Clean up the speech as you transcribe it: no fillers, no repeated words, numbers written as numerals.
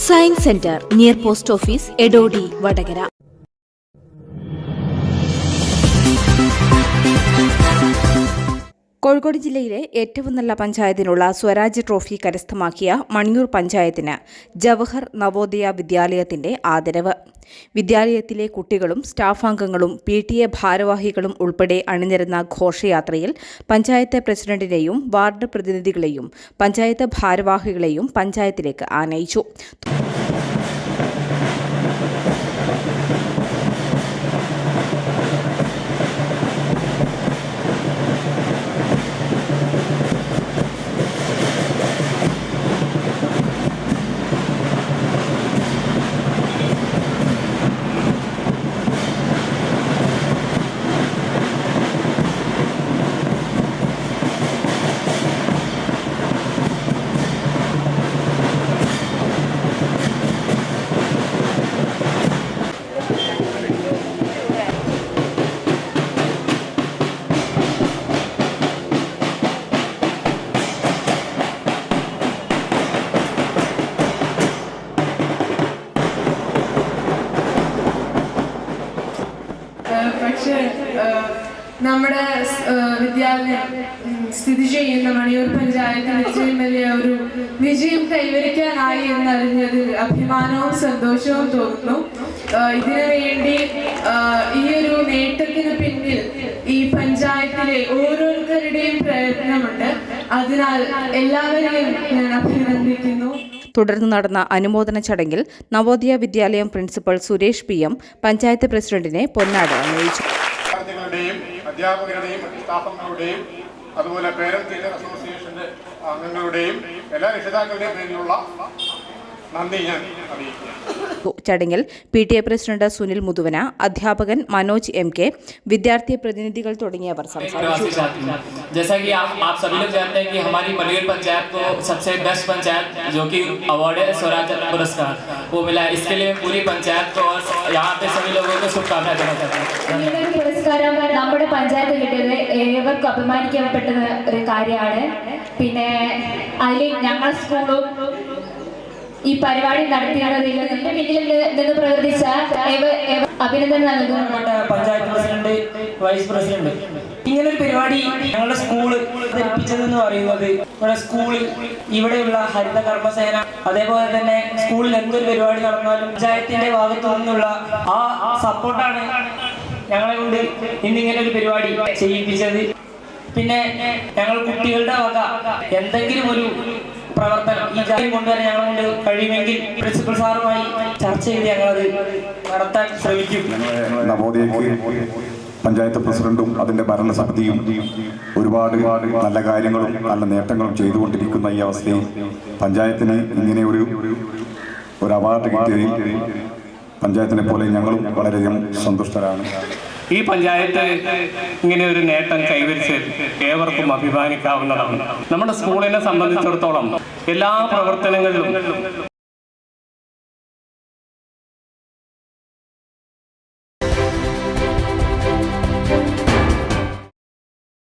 Science centre near post office Edodi Vadakara. Kozhikode ജില്ലയിലെ ഏറ്റവും നല്ല പഞ്ചായത്തിനുള്ള സ്വരാജ് ട്രോഫി കരസ്ഥമാക്കിയ മണിയൂർ പഞ്ചായത്തിന് ജവഹർ നവോദയ വിദ്യാലയത്തിന്റെ ആദരവ്. വിദ്യാലയത്തിലെ കുട്ടികളും സ്റ്റാഫംഗങ്ങളും PTA ഭാരവാഹികളും ഉൾപ്പെടെ അണിനിരന്ന ഘോഷയാത്രയിൽ പഞ്ചായത്ത് പ്രസിഡന്റിനെയും വാർഡ് പ്രതിനിധികളെയും പഞ്ചായത്ത് ഭാരവാഹികളെയും പഞ്ചായത്തിലേക്ക് ആനയിച്ചു. പക്ഷേ നമ്മുടെ വിദ്യാലയം സ്ഥിതി ചെയ്യുന്ന മണിയൂർ പഞ്ചായത്തിന് ഇത്രയും വലിയ ഒരു വിജയം കൈവരിക്കാനായി എന്നറിഞ്ഞതിൽ അഭിമാനവും സന്തോഷവും തോന്നുന്നു. ഇതിനു വേണ്ടി ഈ ഒരു നേട്ടത്തിന് പിന്നിൽ ഈ പഞ്ചായത്തിലെ ഓരോരുത്തരുടെയും പ്രയത്നമുണ്ട്. അതിനാൽ എല്ലാവരെയും ഞാൻ അഭിനന്ദിക്കുന്നു. തുടർന്ന് നടന്ന അനുമോദന ചടങ്ങിൽ നവോദയ വിദ്യാലയം പ്രിൻസിപ്പൽ സുരേഷ് PM പഞ്ചായത്ത് പ്രസിഡന്റിനെ പൊന്നാട അണിയിച്ചു. അധ്യാപകരുടെയും സ്റ്റാഫുകളുടെയും അതുപോലെ പേരന്റ് ടീച്ചർ അസോസിയേഷന്റെ അംഗങ്ങളുടെയും എല്ലാ രക്ഷിതാക്കളുടെയും പേരിലുള്ള നന്ദി ഞാൻ അറിയിക്കുന്നു. ചടങ്ങിൽ PTA പ്രസിഡന്റ് സുനിൽ മുതുവന, അധ്യാപകൻ മനോജ് MK, വിദ്യാർത്ഥി പ്രതിനിധികൾ തുടങ്ങിയവർ സംസാരിച്ചു. जैसा कि आप सभी लोग जानते हैं कि हमारी मणियूर पंचायत को सबसे बेस्ट पंचायत जो कि अवार्ड है स्वराज पुरस्कार वो मिला है. इसके लिए पूरी पंचायत को और यहाँ पे सभी लोगों को शुभकामनाएं देना चाहते हैं. പുരസ്കാരം നമ്മുടെ പഞ്ചായത്ത് കിട്ടിയത് ഏവർക്കും അഭിമാനിക്കപ്പെട്ട ഒരു കാര്യമാണ്. പിന്നെ അതിൽ ഞങ്ങൾ സ്കൂളും ഈ പരിപാടി നടത്തിയതിൽ പിന്നിൽ നിന്ന് പ്രവർത്തിച്ച അഭിനന്ദനം നൽകുന്നു. പഞ്ചായത്ത് പ്രസിഡന്റ്, വൈസ് പ്രസിഡന്റ്, ഇങ്ങനൊരു പരിപാടി ഞങ്ങളുടെ സ്കൂള് ധരിപ്പിച്ചതെന്ന് പറയുന്നത് നമ്മുടെ സ്കൂളിൽ ഇവിടെയുള്ള ഹരിത കർമ്മസേന അതേപോലെ തന്നെ സ്കൂളിൽ എന്തൊരു പരിപാടി നടന്നാലും പഞ്ചായത്തിന്റെ ഭാഗത്തു നിന്നുള്ള ആ സപ്പോർട്ടാണ് ഞങ്ങളെ കൊണ്ട് ഇന്നിങ്ങനെ ഒരു പരിപാടി ചെയ്യിപ്പിച്ചത്. പിന്നെ ഞങ്ങൾ കുട്ടികളുടെ വക എന്തെങ്കിലും ഒരു പ്രവർത്തനം ഈ ജാതി കൊണ്ടുവരാൻ ഞങ്ങളെ കൊണ്ട് കഴിയുമെങ്കിൽ പ്രിൻസിപ്പൽ സാറുമായി ചർച്ച ചെയ്ത് ഞങ്ങളത് നടത്താൻ ശ്രമിക്കും. നവോദയയ്ക്ക് പഞ്ചായത്ത് പ്രസിഡന്റും അതിൻ്റെ ഭരണസമിതിയും ഒരുപാട് നല്ല കാര്യങ്ങളും നല്ല നേട്ടങ്ങളും ചെയ്തുകൊണ്ടിരിക്കുന്ന ഈ അവസ്ഥയിൽ പഞ്ചായത്തിന് ഇങ്ങനെ ഒരു അവാർഡ് കിട്ടിയതിൽ പഞ്ചായത്തിനെ പോലെ ഞങ്ങളും വളരെയധികം സന്തുഷ്ടരാണ്. ഈ പഞ്ചായത്ത് ഇങ്ങനെ ഒരു നേട്ടം കൈവരിച്ച് ഏവർക്കും അഭിമാനിക്കാവുന്നതാണ്. നമ്മുടെ സ്കൂളിനെ സംബന്ധിച്ചിടത്തോളം എല്ലാ പ്രവർത്തനങ്ങളിലും